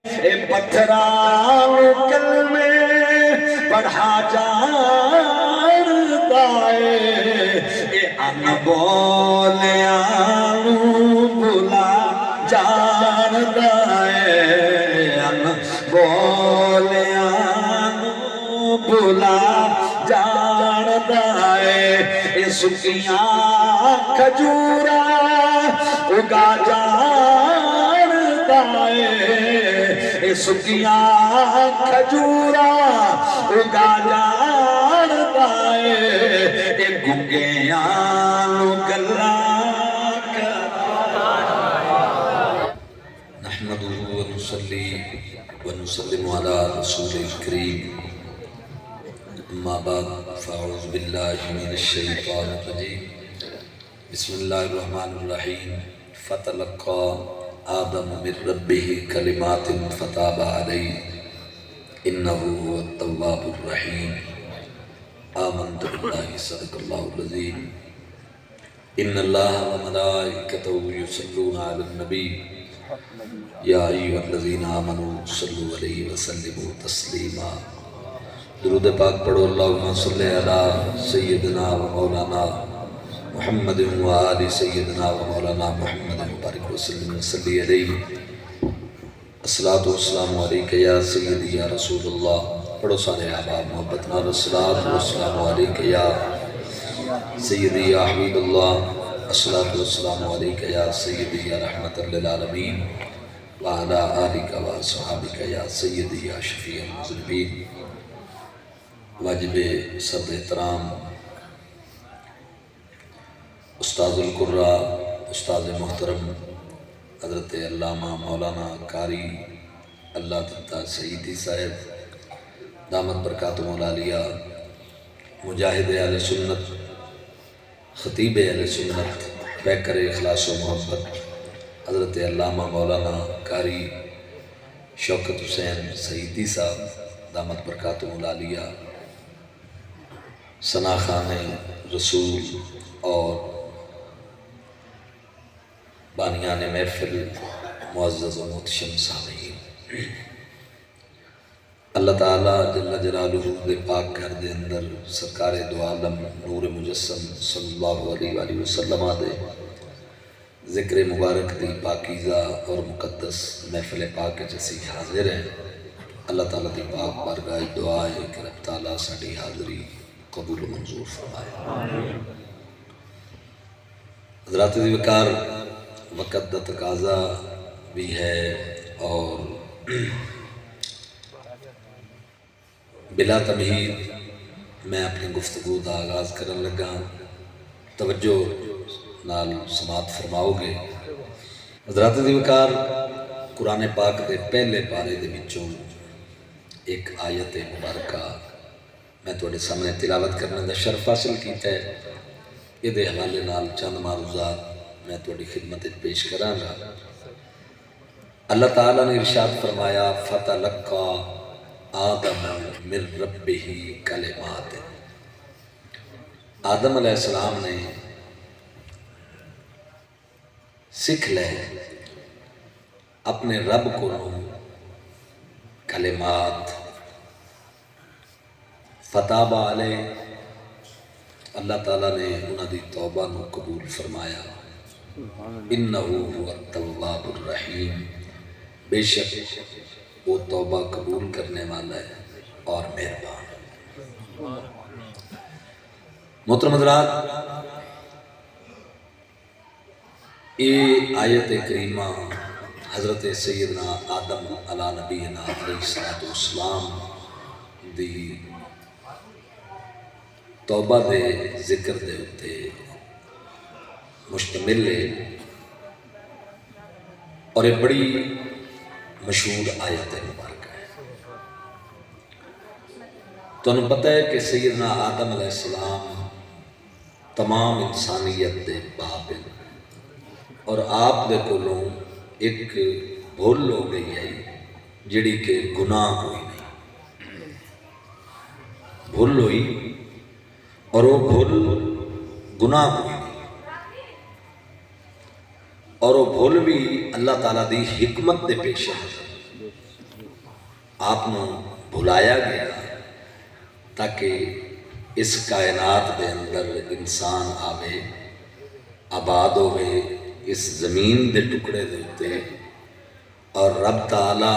اے پتھران کلمے پڑھا جاندا اے ان بولیاں بھلا جاندا اے ان بولیاں بھلا جاندا اے سکیاں کھجورا اگا جاندا اے سکیاں کھجورا اگا جاندا اے گنگیاں گلاں نحمده ونصلي ونسلم على رسول الكريم اما بعد فاعوذ بالله من الشيطان الرجيم بسم الله الرحمن الرحيم فتلقى آدم من ربه كلمات فتاب عليه إنه هو التواب الرحيم آمنت بالله صدق الله العظيم إن الله وملائكته يصلون على النبي يا أيها الذين آمنوا صلوا عليه وسلموا تسليما درود پاک پڑھو اللہم صلی علی سیدنا و مولانا محمد و آل سیدنا و مولانا محمد مبارک وسلم صلی علیہ الصلاة والسلام علیکہ یا سیدی یا رسول اللہ پڑھو سارے احباب محبتنا الصلاة والسلام علیکہ یا سیدی یا حبیب اللہ الصلاة والسلام علیکہ یا سیدی یا رحمت للعالمین وعلا آلکہ و صحابکہ یا سیدی یا شفیع المذنبین واجب صد احترام استاذ القرہ استاذ محترم حضرت علامہ مولانا قاری اللہ تعالیٰ سعیدی صاحب دامت برکاتہ العالیہ مجاہد اہل سنت خطیب اہل سنت پیکر اخلاص و محبت حضرت علامہ مولانا قاری شوکت حسین سعیدی صاحب دامت برکاتہ العالیہ ثنا خان رسول اور بانیان محفل معزز و محتشم سامعین، اللہ تعالیٰ جل جلالہ دے پاک گھر دے اندر سرکار دو عالم نور مجسم صلی اللہ علیہ وآلہ وسلم دے ذکر مبارک دی پاکیزہ اور مقدس محفل پاک جیسی حاضر ہیں۔ اللہ تعالیٰ دی پاک بارگاہ دعا ہے کہ رب تعالیٰ ساڑی حاضری قبول و منظور فرمائے۔ حضرات دی وقار وقت دا تقاضا بھی ہے اور بلا تمہید میں اپنی گفتگو دا آغاز کرن لگا، توجہ نال سماعت فرماؤ گے۔ حضرات دی وقار قرآن پاک دے پہلے پارے دے وچوں ایک آیت مبارکہ میں تھوڑے سامنے تلاوت کرنے دا شرف حاصل کیتا ہے، یہ دے حوالے نال چند معروضات میں تھوڑی خدمت پیش کراں گا۔ اللہ تعالیٰ نے ارشاد فرمایا فَتَلَقَّى آدم من ربہ کلمات، آدم علیہ السلام نے سکھ لے اپنے رب کو کلمات، فتاب علیہ، اللہ تعالیٰ نے انہاں دی توبہ نو قبول فرمایا۔ انہو هو التواب الرحیم، بے شک وہ توبہ قبول کرنے والا ہے اور مہربان۔ محترم حضرات، یہ آیت کریمہ حضرت سیدنا آدم علیہ نبینا علیہ السلام دی توبہ دے ذکر دے ہوتے مشتمل ہے اور ایک بڑی مشہور آیت مبارکہ ہے۔ تو انہوں پتہ ہے کہ سیدنا آدم علیہ السلام تمام انسانیت دے باپ ہیں اور آپ دے کولوں ایک بھول ہو گئی ہے جڑی کہ گناہ کوئی نہیں، بھول ہوئی اور وہ بھول گناہ کوئی نہیں، اور وہ بھول بھی اللہ تعالیٰ دی حکمت دے پیش ہے۔ آپ بھلایا گیا تاکہ اس کائنات دے اندر انسان آوے، آباد ہوئے اس زمین دے ٹکڑے دے اتے، اور رب تعالی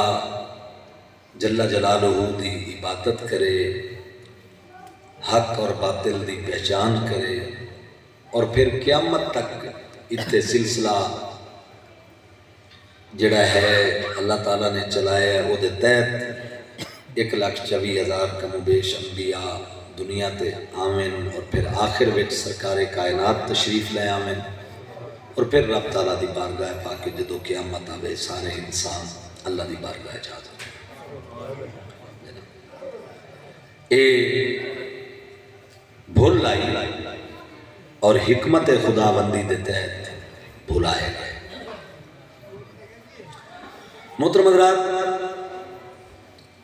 جل جلالہ دی عبادت کرے، حق اور باطل دی پہچان کرے، اور پھر قیامت تک اتنے سلسلہ جڑا ہے اللہ تعالیٰ نے چلایا ہے، وہ دے تحت 1,24,000 کم و بیش انبیاء دنیا تے آمین، اور پھر آخر وچ سرکار کائنات تشریف لے آمین، اور پھر رب تعالیٰ دی بارگاہ پاک جدو قیامت آوے سارے انسان اللہ دی بارگاہ جا دے۔ اے بھول لائی اور حکمت خداوندی دے تحت بھلائے گئے۔ محترم حضرات،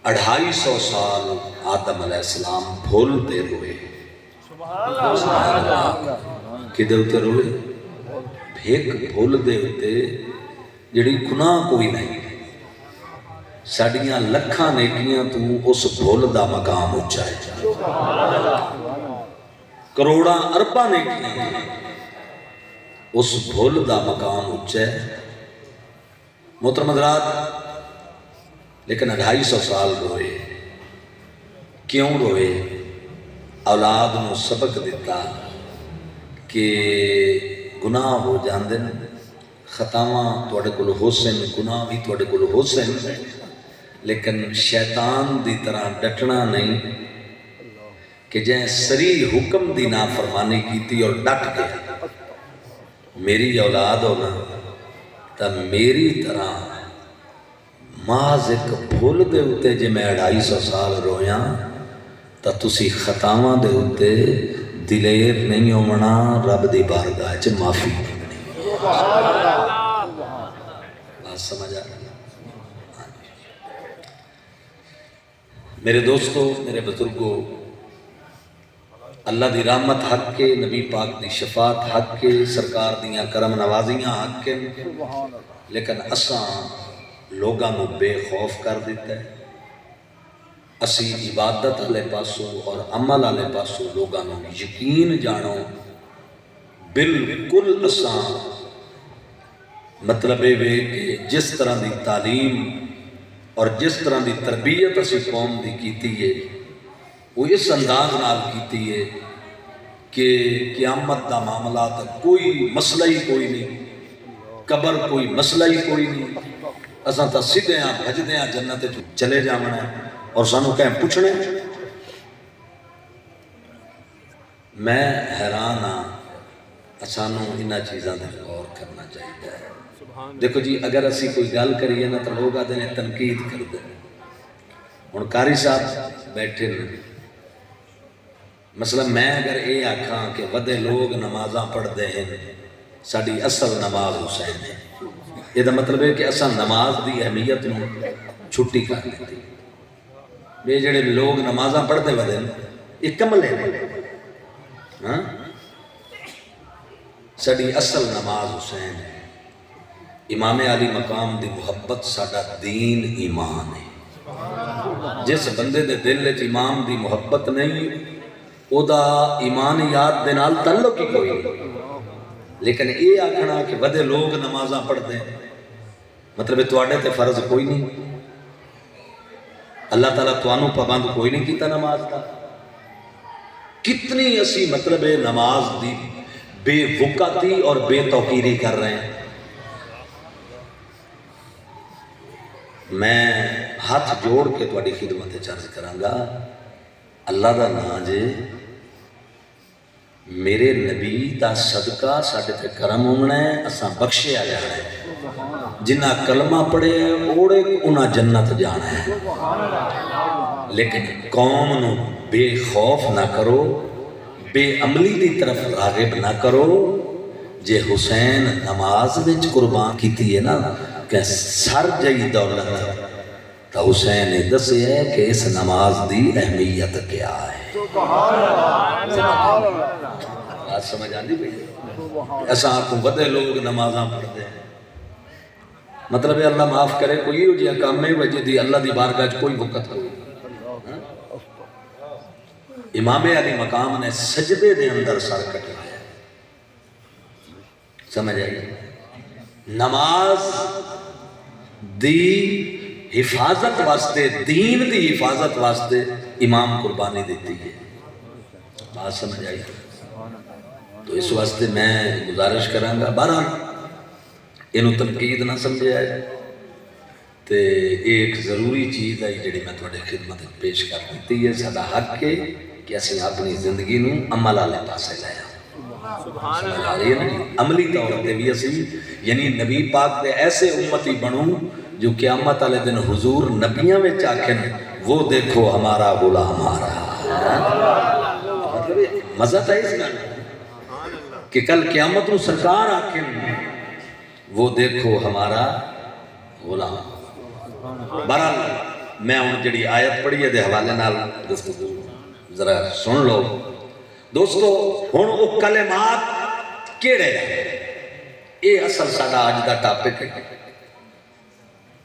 250 سال آدم علیہ السلام بھولتے روئے، کدے ہوتے روئے؟ بھیک بھول دے ہوتے جڑی گناہ کوئی نہیں، ساڑیاں لکھاں نیکیاں تو اس بھول دا مقام اچھا ہے، کروڑاں ارباں نیکیاں اس بھول دا مقام اچھا ہے۔ محترم حضرات، لیکن 250 سال روئے، کیوں روئے؟ اولاد نو سبق دیتا کہ گناہ ہو جاندن، خطاواں توڑے کل حسن، گناہ بھی توڑے کل حسن، لیکن شیطان دی طرح ڈٹنا نہیں کہ جائیں سری حکم دی نافرمانی کیتی اور ڈٹ گیا۔ میری اولاد ہونا تا میری طرح محض ایک بھول دے ہوتے جے میں 250 سال رویاں تا تسی خطاواں دے ہوتے دلیر نہیں ہونا، رب دی بارگاہ چ معافی منگنی۔ بات سمجھ آ رہی؟ میرے دوستو، میرے بزرگو، اللہ دی رحمت حق کے، نبی پاک دی شفاعت حق کے، سرکار دیاں کرم نوازیاں حق کے، لیکن اساں لوگاں نو بے خوف کر دیتا ہے۔ اسی عبادت والے پاسوں اور عمل والے پاسوں لوگاں نو یقین جانو، بالکل اساں مطلب ہے کہ جس طرح دی تعلیم اور جس طرح دی تربیت اسی قوم دی کیتی ہے، وہ اس انداز نال کیتی ہے کہ قیامت دا معاملہ تک کوئی مسئلہ ہی کوئی نہیں، قبر کوئی مسئلہ ہی کوئی نہیں، اساں تا سیدھے ہاں بھجدے ہاں جنت چلے جاونا ہے، اور سانو کہیں پوچھنے۔ میں حیران ہاں، سانو انہاں چیزاں تے غور کرنا چاہیے۔ دیکھو جی، اگر اسی کوئی گل کریے نا تو لوگ آدھے نے تنقید کر دیں۔ ہن قاری صاحب بیٹھے نے، مثلا میں اگر یہ آکھاں کہ ودے لوگ نمازاں پڑھ دے ہیں، ساڑی اصل نماز حسین ہے، یہ دا مطلب ہے کہ اصل نماز دی اہمیت نو چھٹی کر لیتی۔ یہ جڑے لوگ نمازاں پڑھ دے ودے یہ کملے ہیں، ساڑی اصل نماز حسین ہے۔ امام علی مقام دی محبت ساڑا دین ایمان ہے۔ جس بندے دے دل وچ امام دی محبت نہیں، او دا ایمانیات دے نال تعلق ہی کوئی نہیں۔ لیکن یہ آکھنا کہ ودے لوگ نمازاں پڑھ دیں، مطلب تواڈے تے فرض کوئی نہیں، اللہ تعالیٰ توانوں پابند کوئی نہیں کیتا نماز دا۔ کتنی اسی مطلب نماز دی بے وقتی اور بے توقیری کر رہے ہیں۔ میں ہاتھ جوڑ کے تواڈی خدمت عرض کراں گا، اللہ دا نام جے، میرے نبی دا صدقہ ساڈے تے کرم ہونا ہے، اساں بخشے آ جانا ہے۔ جنہ کلمہ پڑھے اوڑے انہاں جنت جانا ہے۔ لیکن قوم نو بے خوف نہ کرو، بے عملی دی طرف راغب نہ کرو۔ جے حسین نماز وچ قربان کیتی ہے نا کہ سر جئی دولت، تو حسین نے دسے ہے کہ اس نماز دی اہمیت کیا ہے۔ بات سمجھ آندی بھئی؟ ایسا آپ کو ودے لوگ نمازاں پڑھتے ہیں، مطلب ہے اللہ معاف کرے کوئی ہو جیا کام میں وجہ دی اللہ دی بارگاہ کوئی وقت ہو. امام علی مقام نے سجدے دے اندر سر کٹایا. سمجھ آئی؟ نماز دی حفاظت واسطے دین دی حفاظت واسطے امام قربانی دیتی ہے. بات سمجھ آئی؟ تو اس واسطے میں گزارش کراں گا بہرحال انہوں تنقید نہ سمجھے آئے تے ایک ضروری چیز ہے جڑی میں تھوڑے خدمت پیش کر دیتی ہے. سادہ حق ہے کہ اسی اپنی زندگی نو عمل والے پاسے لایا. سمجھ آ رہی ہے نا؟ عملی طور پہ بھی اسی یعنی نبی پاک دے ایسے امتی بنوں جو قیامت والے دن حضور نبیاں میں آکھن وہ دیکھو ہمارا غلام آ رہا. مطلب مزہ تھا اس گل کہ کل قیامت میں سرکار آکھن وہ دیکھو ہمارا غلام. بہرحال میں ان جڑی آیت پڑھی ہے دے حوالے نال گفتگو ذرا سن لو دوستو. ہن او کلمات کیڑے اے اصل ساڈا اج دا ٹاپک ہے.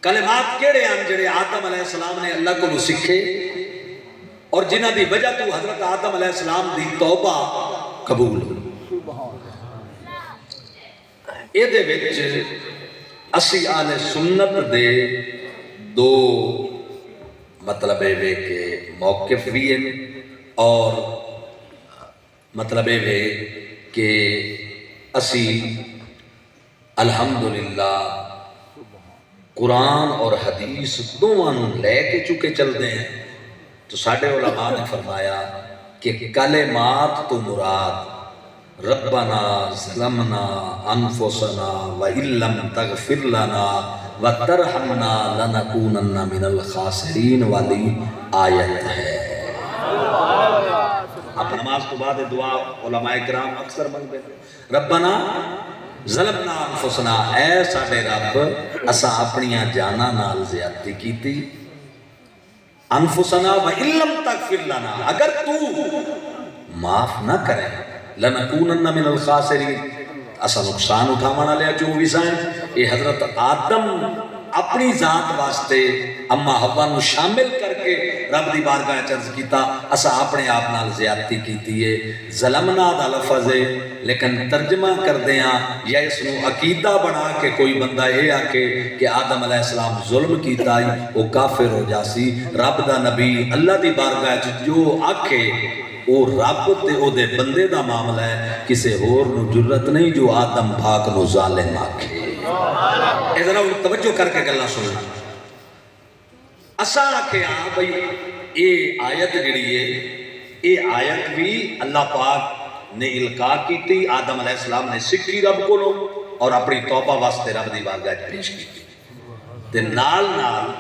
کلمات کیڑے ہیں جڑے آدم علیہ السلام نے اللہ کو سکھے اور جنہ دی وجہ تو حضرت آدم علیہ السلام دی توبہ قبول ہو. اے دے وچ اسی اہل سنت دے دو مطلب ہے کہ موقف بھی ہیں اور مطلب ہے کہ اسی الحمدللہ قرآن اور حدیث دونوں لے کے چکے چلتے ہیں. تو ساڈے علماء نے فرمایا کہ کلمات تو مراد ربنا ظلمنا انفسنا وَإِن لَّمْ تَغْفِرْ لَنَا وَتَرْحَمْنَا لَنَكُونَنَّ مِنَ الْخَاسِرِينَ والی آیت ہے. اب نماز تو بعد دعا علماء کرام اکثر مانگتے ہیں ربنا ظلمنا انفسنا اے ساڈے رب اساں اپنیاں جاناں نال زیادتی کیتی. انفسنا وَإِن لَّمْ تَغْفِرْ لَنَا اگر تو معاف نہ کرے لَنَكُونَنَّ مِنَ الْخَاسِرِينَ اسا نقصان اٹھاوانا لیا کیوں بھی سائیں. یہ حضرت آدم اپنی ذات واسطے اما حوا نو شامل کر کے رب دی بارگاہ چرز کیتا اسا اپنے آپ نال زیادتی کیتی ہے. ظلمنا دا لفظ ہے لیکن ترجمہ کر دیاں یا اس نو عقیدہ بنا کے کوئی بندہ یہ آکے کہ آدم علیہ السلام ظلم کیتا ہے وہ کافر ہو جاسی. رب دا نبی اللہ دی بارگاہ جو آکے وہ رب تے او دے بندے دا معاملہ ہے کسے ہور نو جرت نہیں جو آدم پاک نو ظالم آکھے. اے ذرا توجہ کر کے گلا سننا. اسا آکھے بھئی اے آیت جڑی ہے اے آیت بھی اللہ پاک نے القاء کیتی آدم علیہ السلام نے سکھی رب کو لو اور اپنی توبہ واسطے رب دی بارگاہ پیش کیتی. تے نال نال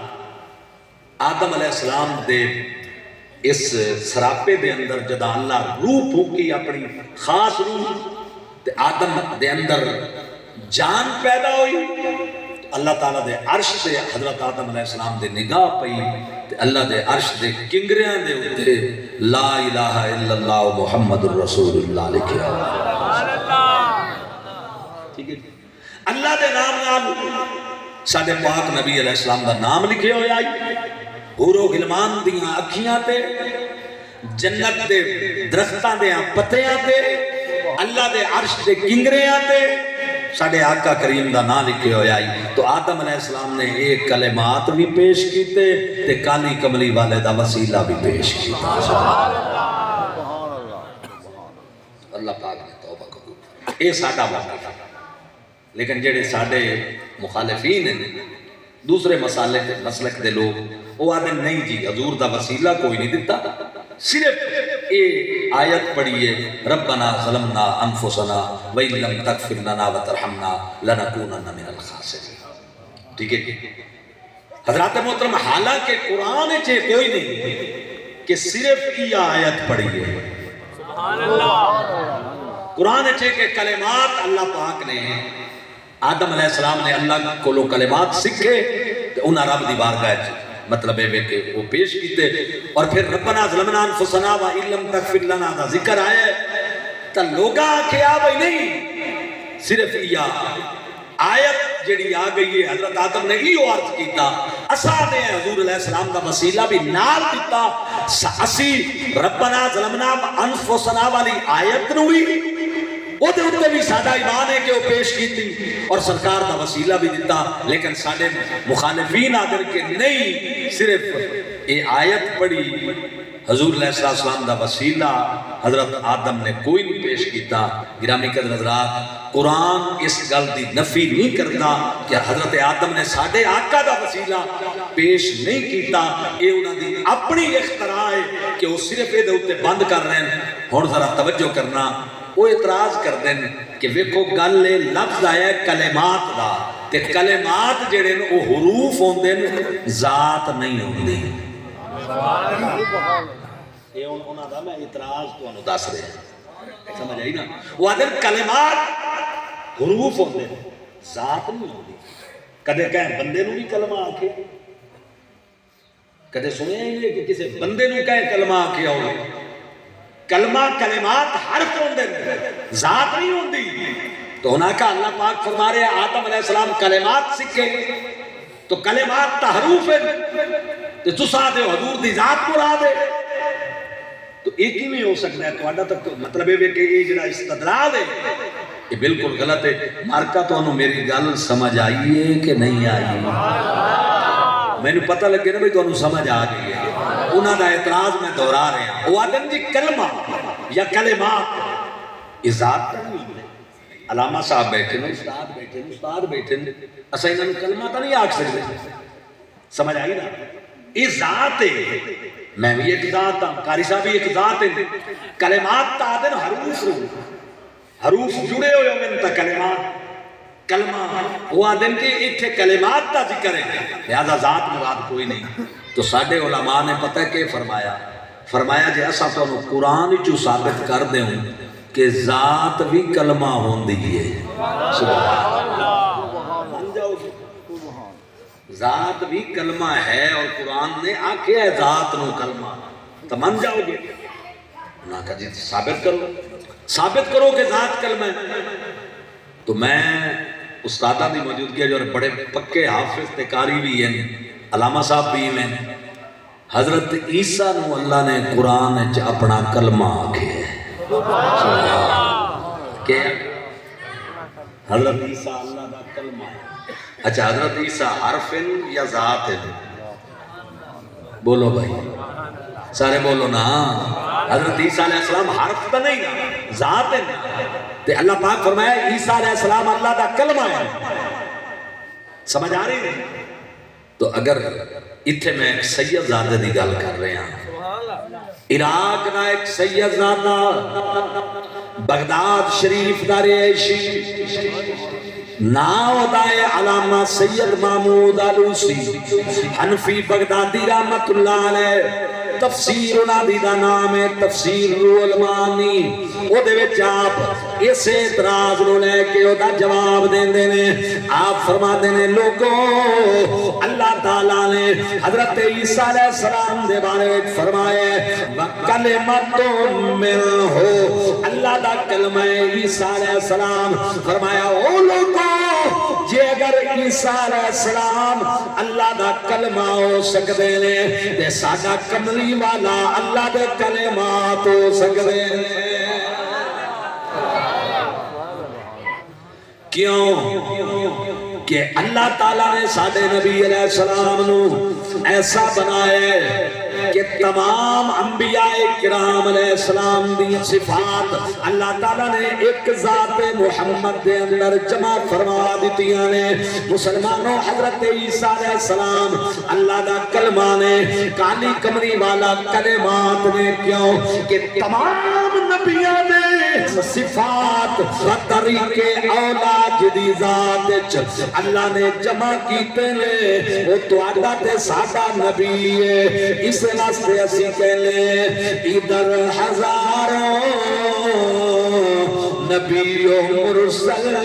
آدم علیہ السلام دے اس سراپے دے اندر جدا اللہ روح پھوکی اپنی خاص روح تے آدم دے اندر جان پیدا ہوئی. اللہ تعالیٰ دے عرش سے حضرت آدم علیہ السلام دے نگاہ پئی تے اللہ دے عرش دے کنگریاں دے اتے لا الہ الا اللہ محمد الرسول اللہ لکھیا. ٹھیک ہے اللہ دے نام نال ساڈے پاک نبی علیہ السلام دا نام لکھے ہوئے آئی. حور و غلمان دیاں اکھیاں تے جنت دے درختاں دیاں پتیاں تے اللہ دے عرش دے کنگریاں تے ساڈے آقا کریم دا نام لکھے ہوئے آئی. تو آدم علیہ السلام نے ایک کلمات بھی پیش کیتے تے کالی کملی والے دا وسیلہ بھی پیش کیتا. اللہ پاک نے توبہ قبول. اے ساڈا موقف ہے. لیکن جڑے ساڈے مخالفین ہیں دوسرے مسلک دے لوگ وہ آدھے نہیں جی حضور دا وسیلہ کوئی نہیں دیتا صرف اے آیت پڑھیے ربنا ظلمنا انفسنا وَإِن لَّمْ تَغْفِرْ لَنَا وَتَرْحَمْنَا لَنَكُونَنَّ مِنَ الْخَاسِرِينَ. ٹھیک ہے حضرات محترم حالانکہ قرآن چے کوئی نہیں کہ صرف یہ آیت پڑھیے. سبحان اللہ. قرآن چے کہ کلمات اللہ پاک نے آدم علیہ السلام نے اللہ کو کلمات سکھے تو انہاں رب دی بارگاہ مطلب ہے کہ وہ پیش کیتے اور پھر ربنا ظلمنا انفسنا وَإِن لَّمْ تَغْفِرْ لَنَا دا ذکر آئے تا لوگا کیا بھئی نہیں صرف یہ آیت جڑی آ گئی ہے حضرت آدم نے ایو عرض کیتا اسا نے حضور علیہ السلام دا وسیلہ بھی نال دیتا اسی ربنا ظلمنا انفسنا والی آیت نو بھی وہ دے اتے بھی سادہ ایمان ہے کہ وہ پیش کی تھی اور سرکار دا وسیلہ بھی دیتا لیکن سادے مخالفین آدر کے نہیں صرف یہ آیت پڑھی حضور علیہ السلام دا وسیلہ حضرت آدم نے کوئی نہیں پیش کیتا گرامی قدر حضرات قرآن اس گل دی نفی نہیں کرتا کہ حضرت آدم نے ساڑھے آقا دا وسیلہ پیش نہیں کیتا یہ انہوں دی اپنی اختراع ہے کہ وہ صرف یہ دوتے بند کر رہے ہیں اور ذرا توجہ کرنا وہ اعتراض کر دیں کہ ویکو گل لفظ آیا ہے کلمات دا تے کلمات جڑے وہ حروف ہوندے ذات نہیں ہوندی یہ انہوں دا میں اعتراض تو انہوں دس رہے ہیں سمجھ آئی نا وہ آدھر کلمات حروف ہوندے ذات نہیں ہوندی کدے کہیں بندے نو بھی کلمہ آکھے کدے سنے ہیں کہ کسی بندے نو کہیں کلمہ آکھے ہوئے کلمہ کلمات حرف ہوندے ذات نہیں ہوندی تو ہونا کہ اللہ پاک فرما رہے ہیں آدم علیہ السلام کلمات سکھے تو کلمات تحروف ہے تو تسا دے حضور دی ذات مرا دے تو ایک ہی میں ہو سکتا ہے تو آڈا تک مطلب ہے کہ یہ جڑا استدلال ہے یہ بالکل غلط ہے مارکا تو انہوں میری گل سمجھ آئی ہے کہ نہیں آئی میں نے پتہ لگے نا بھئی تو انہوں سمجھ آ گئی ہے انہوں دا اعتراض میں دورا رہے ہیں وہ آدم جی کلمہ یا کلمات یہ ذات کا نہیں ہے علامہ صاحب بیٹھے ہیں استاد بیٹھے ہیں اسا انہوں کلمہ تا نہیں آکھ سکتے سمجھ آئی نا یہ ذات ہے میں بھی ایک ذات ہوں قاری صاحب بھی ایک ذات ہے کلمات تا آدن حروف جڑے ہوئے ہوں انتا کلمات کلمہ وہ آدن کے اتھے کلمات تا ذکر ہے لہذا ذات مراد کوئی نہیں تو ساڑھے علماء نے پتہ کہ فرمایا جے ایسا تو انہوں قرآن جو ثابت کر دے ہوں کہ ذات بھی کلمہ ہوندی ہے سبحان اللہ ذات بھی کلمہ ہے اور قرآن نے آکھے ہے ذات نو کلمہ تو من جاؤ گے انہاں کہا جی ثابت کرو کہ ذات کلمہ ہے تو میں استادہ دی موجودگی جو بڑے پکے حافظ تکاری بھی ہیں علامہ صاحب بھی ہیں حضرت عیسیٰ نو اللہ نے قرآن اپنا کلمہ آکھے ہے کہ حضرت عیسیٰ اللہ دا کلمہ ہے اچھا حضرت عیسیٰ حرف یا ذات ہے بولو بھائی سارے بولو نا حضرت عیسیٰ علیہ السلام حرف تو نہیں نا ذات ہے تے اللہ پاک فرمایا عیسیٰ علیہ السلام اللہ دا کلمہ ہے سمجھ آ رہی ہے تو اگر اتھے میں ایک سید زادہ دی گل کر رہے ہیں عراق نا ایک سید زادہ بغداد شریف دا رہائشی ناو دائے علامہ سید محمود آلوسی حنفی بغدادی رحمت اللہ علیہ تفسیر نادی دا نام ہے تفسیر روح المانی او دے وچ آپ اسے اعتراض نو لے کے او دا جواب دین دینے آپ فرما دینے لوگوں اللہ تعالیٰ نے حضرت عیسیٰ علیہ السلام دے بارے وچ فرمائے وَقَلِمَتُ مِنْهُ اللہ دا کلمہ عیسیٰ علیہ السلام فرمایا او لوگوں جے اگر عیسیٰ علیہ السلام اللہ دا کلمہ ہو سکتے ہیں تے ساڈا کملی والا اللہ دے کلمات ہو سکتے ہیں کیوں کہ اللہ تعالیٰ نے ساڈے نبی علیہ السلام نو ایسا بنائے کہ تمام انبیاء کرام علیہ السلام دی صفات اللہ تعالیٰ نے ایک ذات محمد دے اندر جمع فرما دیتیاں نے مسلمانوں حضرت عیسیٰ علیہ السلام اللہ دا کلمہ نے کالی کمری والا کلمات نے کیوں کہ تمام نبیاں نے صفات و طریق اولاد جدی ذات اللہ نے جمع کیتے نے وہ تو آدھا تے سادہ نبی ہے اس راستے اسی کہلے ادھر ہزاروں نبی و مرسل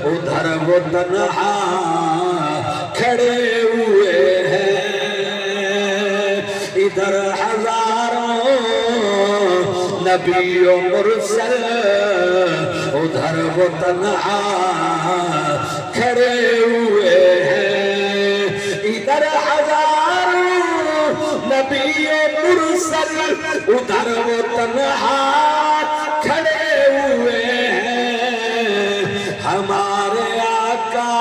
ادھر وہ تنہا کھڑے ہوئے ہیں ادھر ہزاروں نبی و مرسل ادھر وہ تنہا کھڑے ہوئے ہیں، ادھر ہزاروں نبی مرسل، ادھر وہ تنہا کھڑے ہوئے ہیں، ہمارے آقا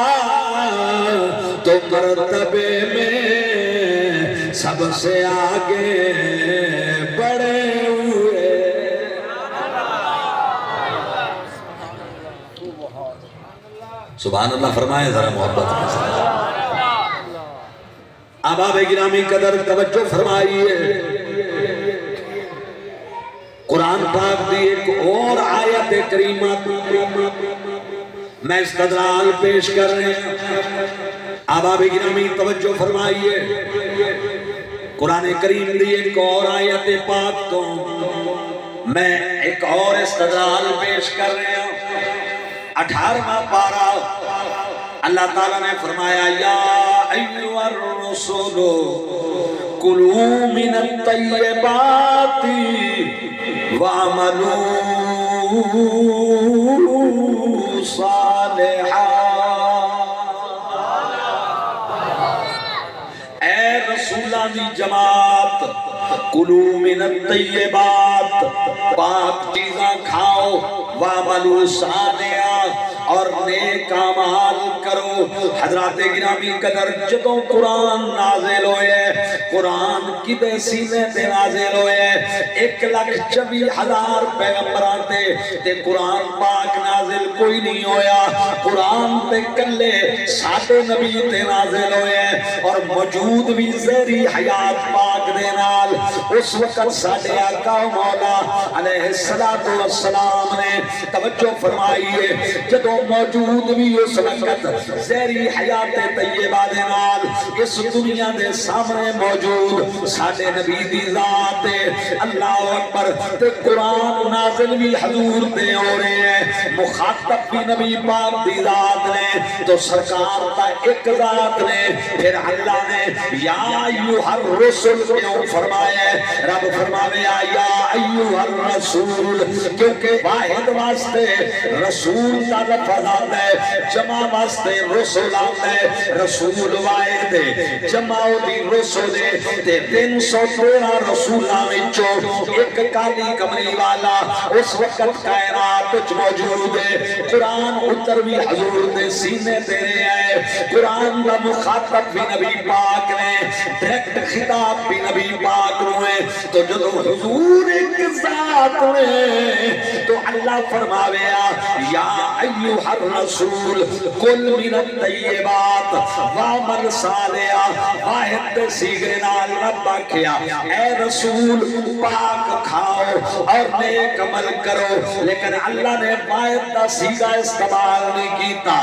تو مرتبے میں سب سے آگے بڑھے ہوئے۔ سبحان اللہ فرمائے ذرا محبت کے ساتھ۔ احباب گرامی قدر توجہ فرمائیے، قرآن پاک دی ایک اور آیت کریمہ میں استدلال پیش کر رہے ہیں۔ احباب گرامی توجہ فرمائیے، قرآن کریم دی ایک اور آیت پاک تو میں ایک اور استدلال پیش کر رہے ہیں۔ 18واں پارہ اللہ تعالیٰ نے فرمایا یا ایھا الرسول کلوا من الطیبات واعملوا صالحا۔ اے رسولان دی جماعت، کلوا من الطیبات، پاک چیزاں کھاؤ، واعملوا صالحا، اور نیک اعمال کرو۔ حضرات گرامی قدر جدوں قرآن نازل ہوئے، قرآن کدے سینے تے نازل ہوئے، 1,24,000 پیغمبران تے قرآن پاک نازل کوئی نہیں ہویا۔ قرآن تے کلے ساڈے نبی تے نازل ہوئے، اور موجود بھی زہری حیات پاک دے نال۔ اس وقت ساڈے آقا مولا علیہ السلام نے توجہ فرمائیے، جدوں موجود بھی اس وقت زہری حیات طیبہ دے نال اس دنیا دے سامنے موجود ساڈے نبی دی ذات، اللہ اکبر، تے قرآن نازل بھی حضور دے ہو رہے ہیں، مخاطب بھی نبی پاک دی ذات نے، تو سرکار تا ایک ذات نے، پھر اللہ نے یا ایھا الرسل کیوں فرمایا؟ رب فرماوے یا ایھا الرسول، کیونکہ واحد واسطے رسول کا لفظ آتا ہے، جمع واسطے رسول آتا ہے، رسول واحد ہے، جمع دی رسول ہے، 313 رسولاں وچوں ایک کالی کمری والا اس وقت کائنات وچ موجود ہے۔ قرآن اتر بھی حضور دے سینے تے رہیا ہے، قرآن دا مخاطب بھی نبی پاک نے، ڈائریکٹ خطاب بھی نبی پاک نو ہے۔ تو جدو حضور ایک ذات نے، تو اللہ فرماویا یا ایھا الرسول کل من الطیبات واعمل صالحا، واحد تے سیغے نال رب آکھیا اے رسول پاک کھاؤ اور نیک عمل کرو، لیکن اللہ نے واحد دا سیغہ استعمال نہیں کیتا،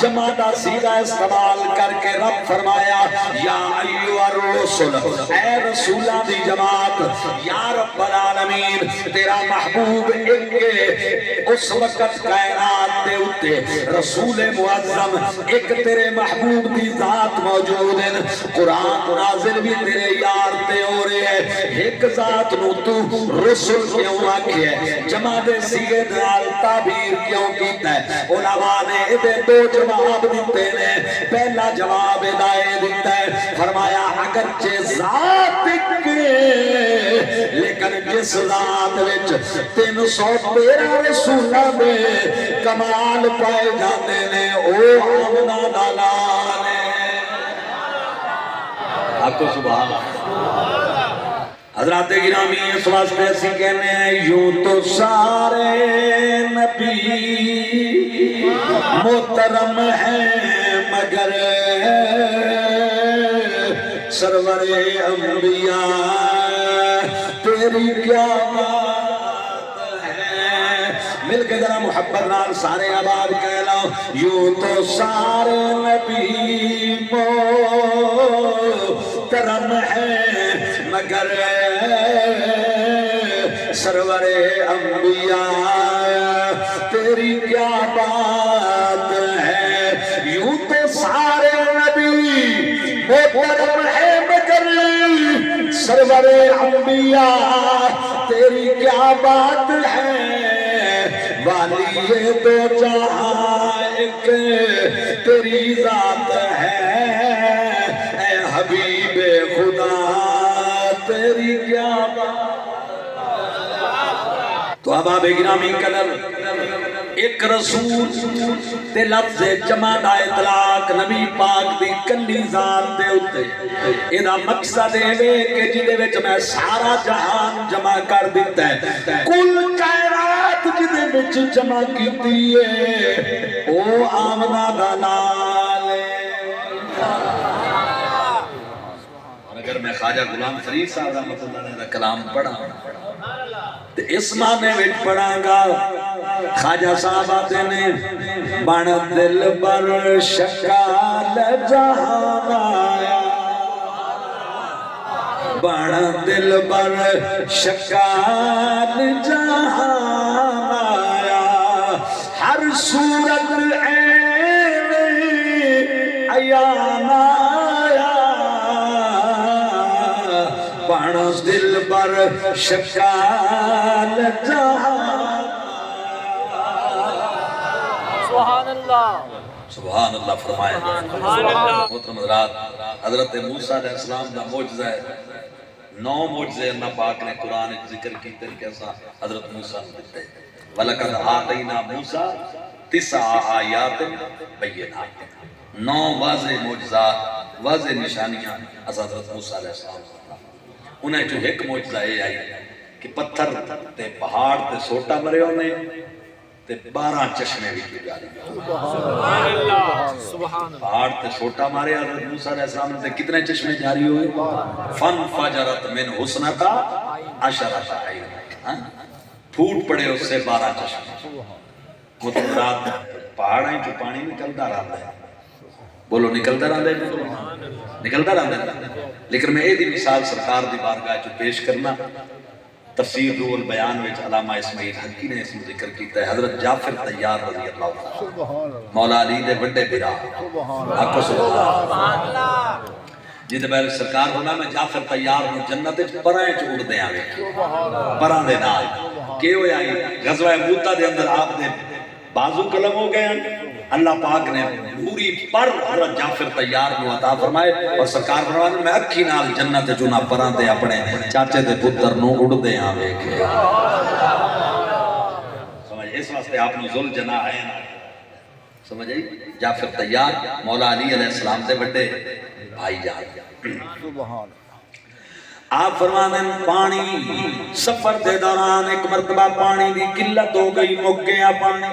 جمع دا سیغہ استعمال کر کے رب فرمایا یا ایھا الرسل، اے رسولاں دی جماعت، یا رب العالمین، تیرا محبوب ایک اس وقت کائنات دے اتے رسول معظم ایک تیرے محبوب دی ذات موجود ہے، قرآن نازل بھی تیرے یار تے ہو رہے ہیں، ایک ذات نو تو رسول کیوں آکھے ہے، جمع دے سیغے نال تعبیر کیوں کیتا ہے؟ علماء نے ادھے دو جواب دیتے ہیں۔ پہلا جواب ادائے دیتا ہے، فرمایا اگرچہ ذات کے لیکن جس ذات وچ 313 رسولاں دے کمال پائے جاتے نے، او آمنہ دلال ہے۔ آپ کو سبحان حضرات گرامی اس واسطے اسی کہنے ہیں یوں تو سارے نبی محترم ہیں، مگر سرور انبیاء تیری کیا بات ہے؟ مل کے ذرا محبت نال سارے آباد کہہ لو یوں تو سارے نبی محترم ہیں، مگر سرور انبیاء تیری کیا بات ہے؟ یوں تو سارے نبی محترم ہے، مگر سرور انبیاء تیری کیا بات ہے؟ والی دو جہاں خالق تیری ذات ہے، اے حبیب خدا تیری کیا بات۔ تو احباب گرامی قدر ایک رسول تے لفظ جمع دا اطلاق نبی پاک دی کلی ذات دے اتے اینا مقصد ہے کہ جدے وچ میں سارا جہان جمع کر دیتا ہے، کل کائنات جدے وچ جمع کیتی ہے او آمنہ دا نال ہے۔ اور اگر میں خواجہ غلام فرید صاحب رحمۃ اللہ علیہ کا کلام پڑھا تو اس معنی میں پڑھا گا، خواجہ صاحب آتے نے بن دل بر شکال جہان آیا، بن دل بر شکال جہان آیا، ہر صورت عین عیان آیا، بن دل بر شکال جہان۔ سبحان اللہ، سبحان اللہ فرمائے۔ محترم حضرات، حضرت موسیٰ علیہ السلام دا معجزہ ہے، 9 معجزے اللہ پاک نے قرآن ذکر کی طریقے سے حضرت موسیٰ نے دیتے ہیں۔ وَلَقَدْ آتَيْنَا مُوسَىٰ 9 آیات بینات، 9 واضح معجزات، واضح نشانیاں حضرت موسیٰ علیہ السلام نے۔ انہیں جو ایک معجزہ یہ آئی کہ پتھر تے پہاڑ تے سوٹا مرے ہونے تے 12 چشمے بھی کی جاری ہیں۔ سبحان اللہ، سبحان اللہ۔ پہاڑ تے سوٹا مارے حضرت موسیٰ علیہ السلام تے کتنے چشمے جاری ہوئے؟ فن فجرت من حسنتا عشرۃ عین، پھوٹ پڑے اس سے 12 چشمے۔ مطلب رات پہاڑیں جو پانی نکلتا رہتا ہے، بولو نکلتا رہتا ہے، نکلتا رہتا ہے۔ لیکن میں ایدی مثال سرکار دی بارگاہ جو پیش کرنا، تفسیر روح البیان وچ علامہ اسماعیل حقی نے اس میں ذکر کیتا ہے، حضرت جعفر طیار رضی اللہ عنہ مولا علی دے بڑے برا آقا سبحان اللہ جدے بہر سرکار ہونا میں جعفر طیار نو جنت وچ پرائیں چ اڑ دیاں ویکھے، پراں دے نال کہ ہویا غزوہ موتا دے اندر آپ دے بازو قلم ہو گئے ہیں، اللہ پاک نے پوری پر حضرت جعفر طیار نو عطا فرمائے، اور سرکار فرمانے میں اکھی نال جنت چونا پران دے اپنے چاچے دے پتر نو اڑ دے آوے کے سمجھ، اس واسطے آپ نے ذل جناح ہے، سمجھ آئی؟ جعفر طیار مولا علی علیہ السلام دے بڑے بھائی جان۔ آپ فرمانے پانی سفر دے دوران ایک مرتبہ پانی دی قلت ہو گئی، مک گیا پانی۔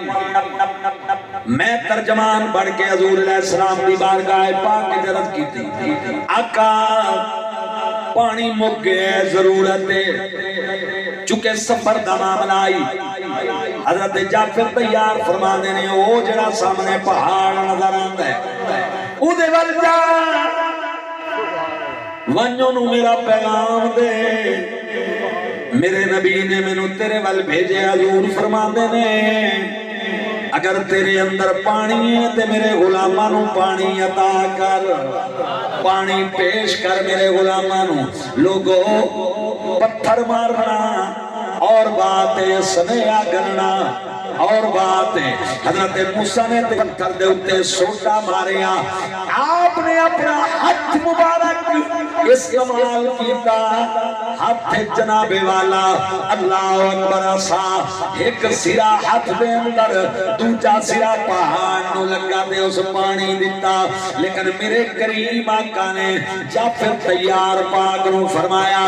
میں ترجمان بڑھ کے حضور علیہ السلام دی بارگاہ پاک کی عرض کی تھی، آقا پانی مک گیا، ضرورت ہے، چونکہ سفر دا معاملہ آئی۔ حضرت جعفر طیار فرمانے نے او جڑا سامنے پہاڑ نظر آندا ہے او دے ول جا، ونجو نو میرا پیغام دے، میرے نبی نے میں نو تیرے ول بھیجے۔ حضور فرماندے نے اگر تیرے اندر پانی ہے تے میرے غلاماں نو پانی عطا کر، پانی پیش کر میرے غلاماں نو۔ لوگو پتھر مارنا اور بات ہے، سنیا گننا اور بات ہے۔ حضرت موسیٰ نے پتھر دے اتے سوٹا ماریا، آپ نے اپنا ہاتھ مبارک استعمال کیتا، ہاتھ جناب والا، اللہ اکبر سا، ایک سرا ہاتھ دے اندر دوجا سرا پہاڑ نو لگا دے اس پانی دیتا۔ لیکن میرے کریم آقا نے جعفر طیار پاک نو فرمایا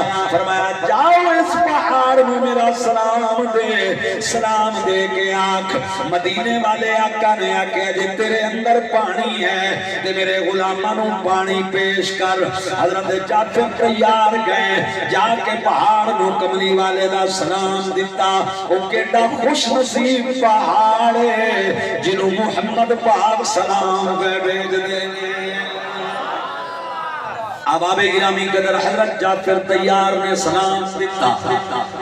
جاؤ اس پہاڑ میں میرا سلام دے، سلام دے کے آنکھ۔ مدینے والے آقا نے آکے جی تیرے اندر پانی ہے تے میرے غلاماں نو پانی پیش کر۔ حضرت جعفر طیار گئے، جا کے پہاڑ نو کملی والے دا سلام دیتا۔ او کیڑا خوش نصیب پہاڑ ہے جنوں محمد پاک سلام بھیج دے۔ احباب گرامی قدر حضرت جعفر طیار نے سلام دیتا،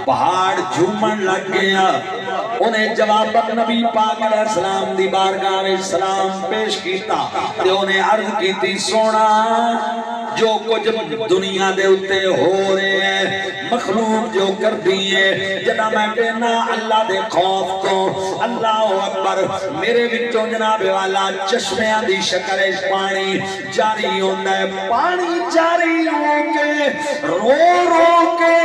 پہاڑ جھومن لگ گیا۔ انہیں جواب نبی پاک علیہ السلام دی بارگاہ میں سلام پیش کیتا تے انہیں عرض کیتی، سونا جو کچھ دنیا دے اتے ہو رہے ہیں مخلوق جو کر دیئے جناب میں کہنا اللہ دے خوف تو اللہ اکبر میرے وچوں جناب والا چشمیاں دی شکل پانی جاری ہوتا ہے پانی جاری ہو کے رو کے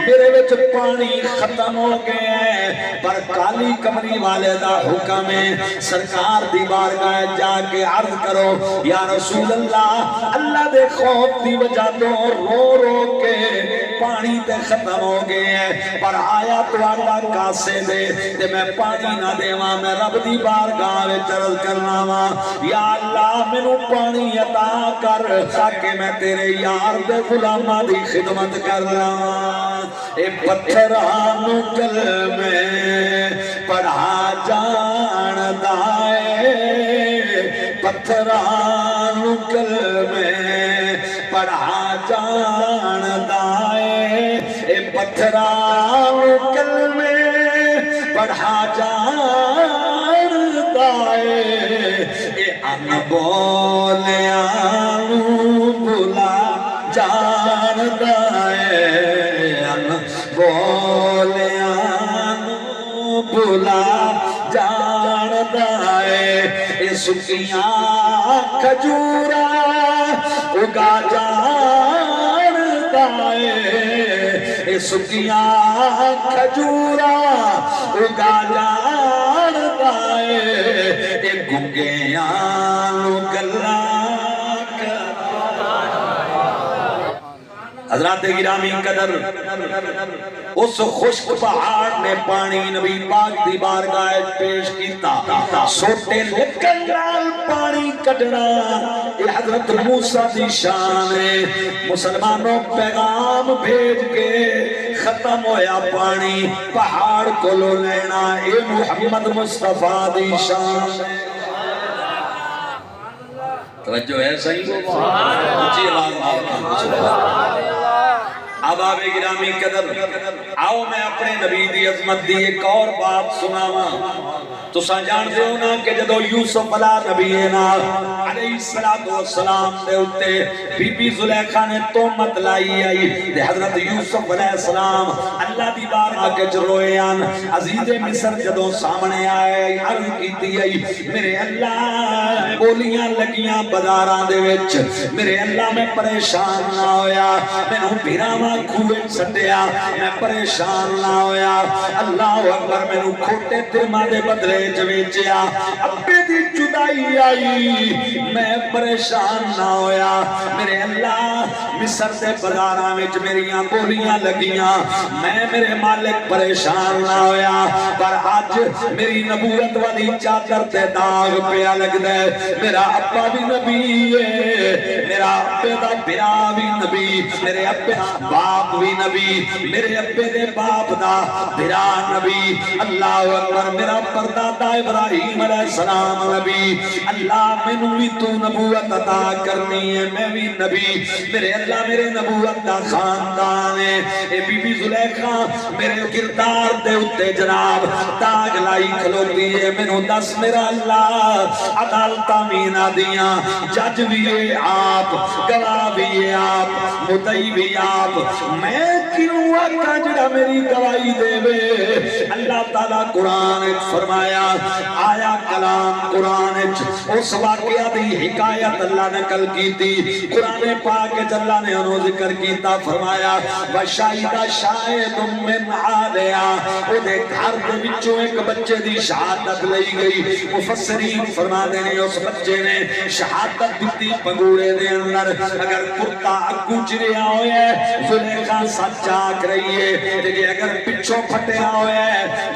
میرے وچ پانی ختم ہو گئے ہیں پر کالی کمری والے دا حکم ہے سرکار دی بارگاہ جا کے عرض کرو یا رسول اللہ دے خوف دی وجہ تو رو کے پانی تے ختم ہو گئے ہیں پر آیا تو اللہ کاسے دے تے میں پانی نہ دیواں میں رب دی بارگاہ وچ عرض کرنا وا یا اللہ مینوں پانی عطا کر تاکہ میں تیرے یار دے غلاماں دی خدمت کر لاں اے پتھراں کلمے پڑھا جاندا اے پتھراں کلمے پڑھا جاندا اے پتھراں کلمے پڑھا جاندا اے ان بولیاں بلا جاندا بولیاں بلا جاندا اے سکیاں کھجورا اگا جاندا اے سکیاں کھجورا اگا جاندا اے گنگیاں گلاں حضرات گرامی قدر اس خشک پہاڑ نے پانی نبی پاک دی بارگاہ پیش کیتا سوٹے لکن نال پانی کڈنا یہ حضرت موسیٰ دی شان ہے مسلمانوں پیغام بھیج کے ختم ہویا پانی پہاڑ کو لو لینا اے محمد مصطفیٰ دی شان ہے توجہ ہے صحیح اونچی آواز اب آب گرامی قدر آؤ میں اپنے نبی دی عظمت دی ایک اور بات سناواں تو جان دے ہو نا کہ جدو یوسف نبی علیہ السلام دے اتے بی بی زلیخا نے تومت لائی آئی دے حضرت یوسف علیہ السلام اللہ دی بارگاہ کے روئے آن عزیز مصر جدو سامنے آئے عرض کیتی آئی میرے اللہ بولیاں لگیاں بازاراں دے وچ میرے اللہ میں پریشان نہ ہویا میں نوں بھیراواں کھوے سٹیا میں پریشان نہ ہویا اللہ اکبر میں نوں کھوٹے درما دے بدلے چویچیا ابے دی جدائی آئی میں پریشان نہ ہویا میرے اللہ مصر دے بازاراں وچ میریاں گولیاں لگیاں میں میرے مالک پریشان نہ ہویا پر آج میری نبوت والی چادر تے داغ پیا لگدا ہے میرا ابا بھی نبی ہے میرا ابے دا بھرا بھی نبی میرے ابے باپ بھی نبی میرے ابے دے باپ دا بھرا نبی اللہ اکبر میرا پردادا ابراہیم علیہ السلام نبی اللہ مینوں بھی تو نبوت عطا کرنی ہے میں بھی نبی میرے اللہ میرے نبوت دا خاندان ہے اے بی بی زلیخا میرے کردار دے اتے جناب داغ لائی کھلوتی ہے مینوں دس میرا اللہ عدالتاں بھی نہ دیاں جج بھی ہے آپ گواہ بھی ہے آپ مدعی بھی آپ میں کیوں آقا جڑا میری گواہی دے وے اللہ تعالیٰ قرآن فرمایا آیا کلام قرآن اس واقعہ دی حکایت اللہ نے کل کی تھی قرآن پاک اللہ نے انہوں ذکر کیتا فرمایا وَشَاہِدَ شَاہِدٌ مِّنْ عَالِهَا او دے گھر دے وچوں ایک بچے دی شہادت لئی گئی مفسرین فرما دینے اس بچے نے شہادت دیتی پگوڑے دے اندر اگر کرتا اگو چریا ہوئے زلیخا سچ آکھ رہی ہے لیکن اگر پچھوں پھٹیا ہوئے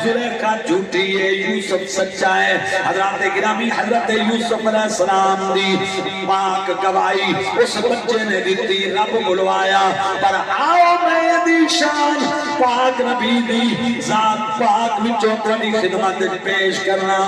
زلیخا جھوٹی ہے یوسف سچا ہے حضرات گرامی حضرت یوسف علیہ السلام دی پاک گواہی اس بچے نے دیتی رب بلوایا پر آؤ میں دی شان پاک نبی دی ذات پاک وچوں تھوڑی خدمت پیش کرنا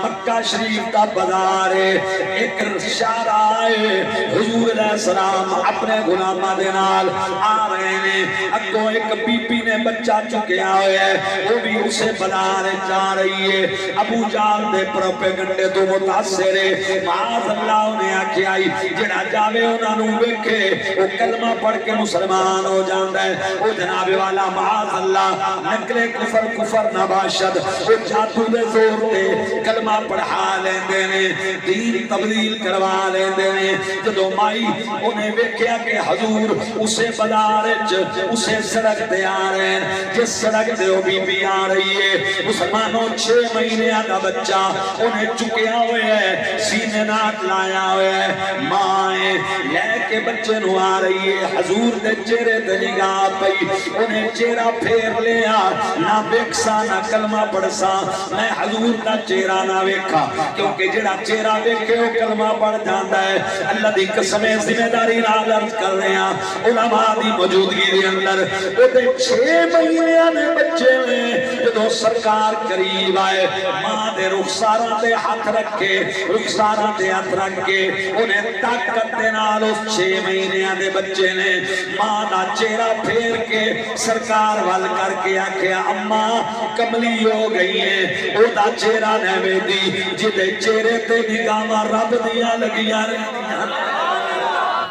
مکہ شریف دا بازار ہے ایک شارع ہے حضور علیہ السلام اپنے غلاماں دے نال آ رہے ہیں، اگوں ایک بی بی نے بچہ چکیا ہویا ہے، وہ بھی اسے بلارے جا رہی ہے، ابو جال دے پروپیگنڈے تو متاثر ہے، معاذ اللہ انہیں آکھی آئی جنہ جاوے انہاں نو ویکھے وہ کلمہ پڑھ کے مسلمان ہو جاندہ ہے، وہ جناب والا معاذ اللہ نکلے کفر نباشد، وہ جادو دے زور دے کلمہ پڑھا لیندے نے، دین تبدیل کروا لیندے نے، جدو مائی انہیں ویکھیا کہ حضور اسے بلارج اسے سڑک دے آ رہے ہیں، جس سڑک دے وہ بی بی آ رہی ہے، مسلمانوں 6 مہینے آدھا بچہ انہیں چکیا ہوئے ہے، سینے ناک لایا ہوئے ہے، مائیں لے کے بچے نو آ رہی ہے، حضور دے چہرے دے نگاہ پئی، انہیں چہرہ پھیر لیا، نہ بیکسا نہ کلمہ پڑھسا، میں حضور دا چہرہ نہ ویکھا، کیونکہ جڑا چہرہ ویکھے وہ کلمہ پڑھ جاندہ ہے، اللہ دی قسمیں ذمہ داری نال عرض کر رہے ہیں، علماء دی موجودگی دے اندر، وہ دے 6 مہینے آنے بچے میں، جدو سرکار قریب آئے، ماں دے رخساراں دے ہاتھ رکھے، رخساراں دے ہاتھ رکھے، انہیں طاقت دے نال اس 6 مہینے آنے بچے نے، ماں دا چہرہ پھیر کے سرکار وال کر کے آکھیا اماں کملی ہو گئی ہے، او دا چہرہ نوے دی، جدے چہرے تے نگاہ رب دیا لگیا رہی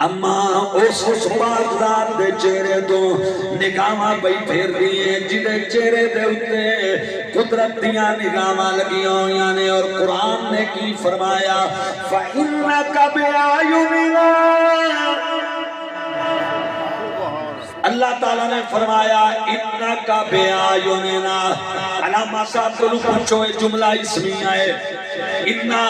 اماں اس پاک ذات دے چہرے تو نگاہاں پئی پھیر دیئے، جدے چہرے دے اتے قدرت دیاں نگاہاں لگیاں ہویاں نے، اور قرآن نے کی فرمایا فَإِنَّكَ بِأَعْيُنِنَا، اللہ تعالیٰ نے فرمایا اِنَّكَ بِأَعْيُنِنَا، علامہ صاحب کو پوچھو جملہ اسمیہ ہے، اتنا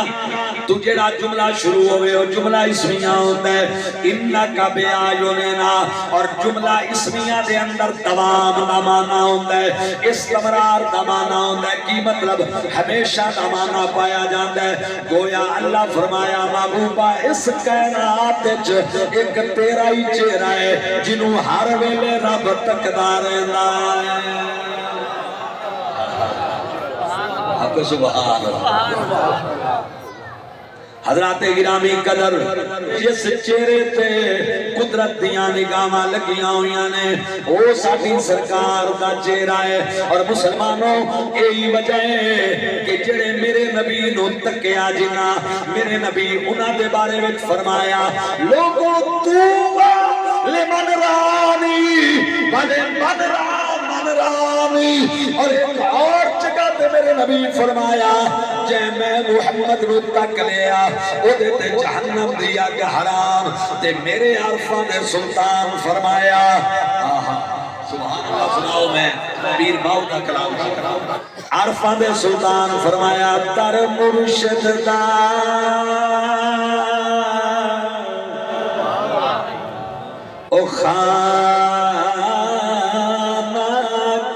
تجھڑا جملہ شروع ہوئے ہو جملہ اسمیہ ہوتا ہے، اِنَّكَ بِأَعْيُنِنَا، اور جملہ اسمیہ دے اندر دوام دا معنی ہوتا ہے، استمرار دا معنی ہوتا ہے، کی مطلب ہمیشہ دا معنی پایا جاتا ہے، گویا اللہ فرمایا محبوبہ اس کائنات ایک تیرا ہی چہرہ ہے جنہوں ہر ویلے رب تقدار ہے، آپ سبحان اللہ۔ حضرات گرامی قدر جس چہرے تے قدرت دیاں نگاہاں لگیاں ہویاں نے وہ ساڈی سرکار دا چہرہ ہے، اور مسلمانوں یہی وجہ ہے کہ جڑے میرے نبی نو تکیا جنا میرے نبی انہاں دے بارے وچ فرمایا لوگوں توبہ لمن رانی من رانی، اور ایک اور جگہ تے میرے نبی فرمایا جے میں محمد نو تک لیا او دے تے جہنم دیا کہ حرام، تے میرے عرفہ نے سلطان فرمایا سبحان اللہ، سناؤ میں پیر باؤ دا کلام عرفہ نے سلطان فرمایا در مرشد دا او خانہ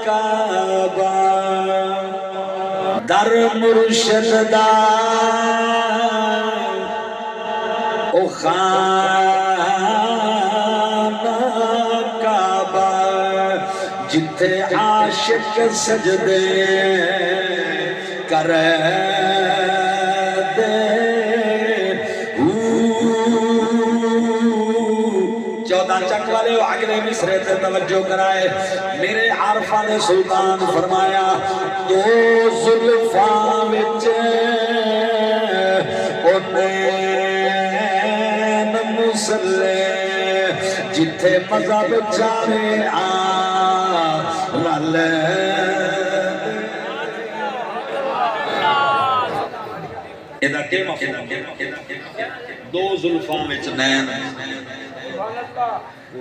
کعبہ، در مرشد دا او خانہ کعبہ، جتھے عاشق سجدے کر دے، 14 چک والے اگلے مصرے تے توجہ کرائے، میرے عارفہ نے سلطان فرمایا دو زلفاں وچ اونین مسلے، جتھے مذہب چاہے رل ایدہ کے مفہوم دو زلفاں وچ نین،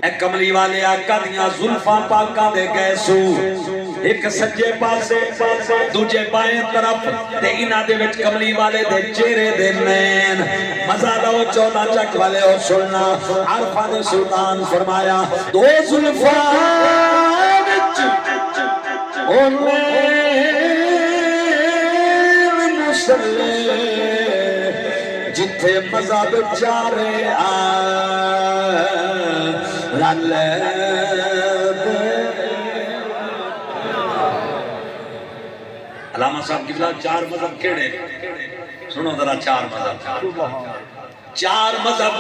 اے کملی والے آقا دیاں زلفاں پاکاں دے گئے سو، ایک سجے پاسے دوجے بائیں طرف تے انہاں دے وچ کملی والے دے چہرے دے نین، مزہ لو 14 چک والے اور سننا، عرفہ نے سلطان فرمایا دو زلفاں وچ اونین مسلے، جتھے مذہب چارے رل علامہ صاحب کی بلا 4 مذہب کیڑے سنو ذرا 4 مذہب، چار مذہب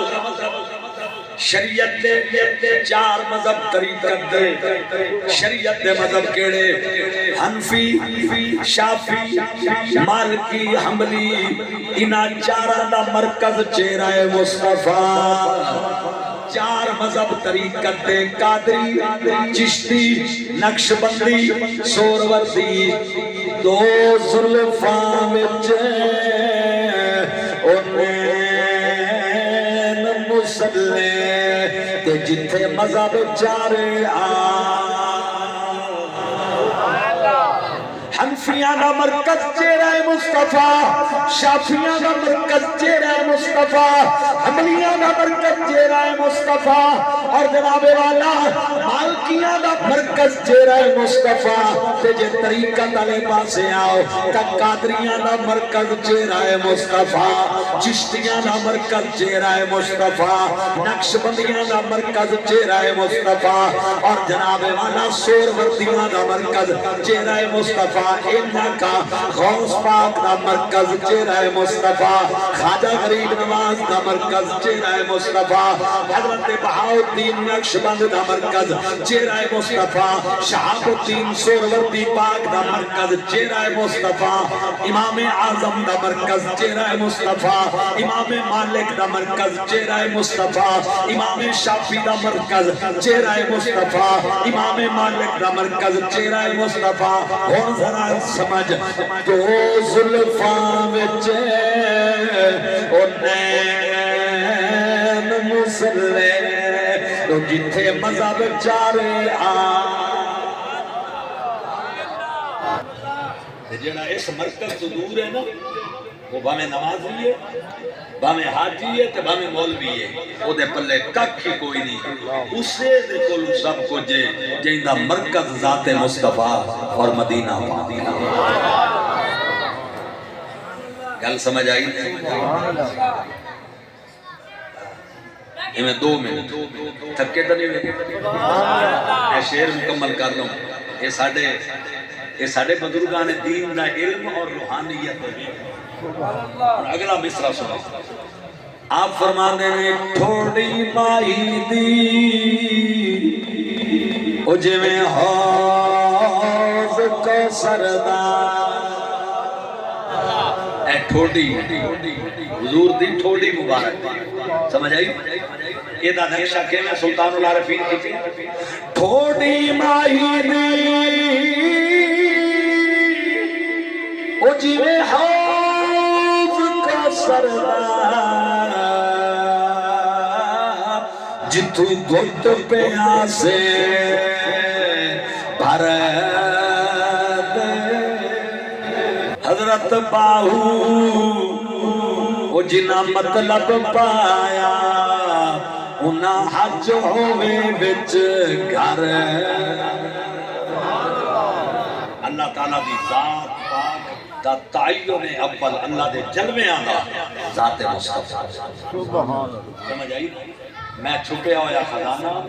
شریعت دے چار مذہب طریقت دے شریعت دے مذہب کیڑے حنفی شافی مالکی حنبلی انہاں چاراں دا مرکز چہرہ مصطفیٰ چار مذہب طریقت دے قادری چشتی نقشبندی سوروردی دو زلفاں وچ مسلے تے جتھے مذہب چارے حنفیاں دا مرکز چہرہ مصطفیٰ شافیاں دا مرکز چہرہ مصطفیٰ حنبلیاں دا مرکز چہرہ مصطفیٰ اور جناب والا مالکیاں دا مرکز چہرہ مصطفیٰ تے جے طریقت والے پاسے آؤ تا قادریاں دا مرکز چہرہ مصطفیٰ چشتیاں دا مرکز چہرہ مصطفیٰ نقشبندیاں دا مرکز چہرہ مصطفیٰ اور جناب والا سوروردیاں دا مرکز چہرہ مصطفیٰ انہا کا غوث پاک دا مرکز چہرہ مصطفیٰ خواجہ غریب نواز دا مرکز چہرہ مصطفیٰ حضرت بہاؤالدین نقشبند دا مرکز چہرہ مصطفیٰ شہاب الدین سوروردی پاک دا مرکز چہرہ مصطفیٰ امام اعظم دا مرکز چہرہ مصطفیٰ امام مالک دا مرکز چہرہ مصطفیٰ امام شافی دا مرکز چہرہ مصطفیٰ امام مالک دا مرکز چہرہ مصطفیٰ ہون ذرا سمجھ دو زلفاں وچ او نین مسلے تو جتھے مذہب چارے جڑا اس مرکز تو دور ہے نا وہ بھامے نمازی ہے بھامے حاجی ہے تے بھامے مولوی ہے او دے پلے ککھ ہی کوئی نہیں اسے دے کولو سب کچھ جیندا مرکز ذات مصطفیٰ اور مدینہ گل سمجھ آئی میں 2 منٹ تھکے تو نہیں ہوئے میں شعر مکمل کر لوں یہ ساڑھے بزرگان دین دا علم اور روحانیت اگلا مصرع سنا آپ فرمانے نے تھوڑی مائی دی او جے میں حوض کو سردار اے تھوڑی حضور دی تھوڑی مبارک سمجھ آئی یہ دا نقشہ کہ میں سلطان العارفین کی تھی تھوڑی مائی دی او جی میں حوض کا سردار جتو دھوت پہ آسے بھر حضرت باہو او جنا مطلب پایا انہاں حج ہوئے بچ گھر اللہ تعالیٰ دی ذات پاک دا تعین اول اللہ دے جلوے آنا ذات مصطفیٰ سمجھ آئی میں چھپے ہویا خزانہ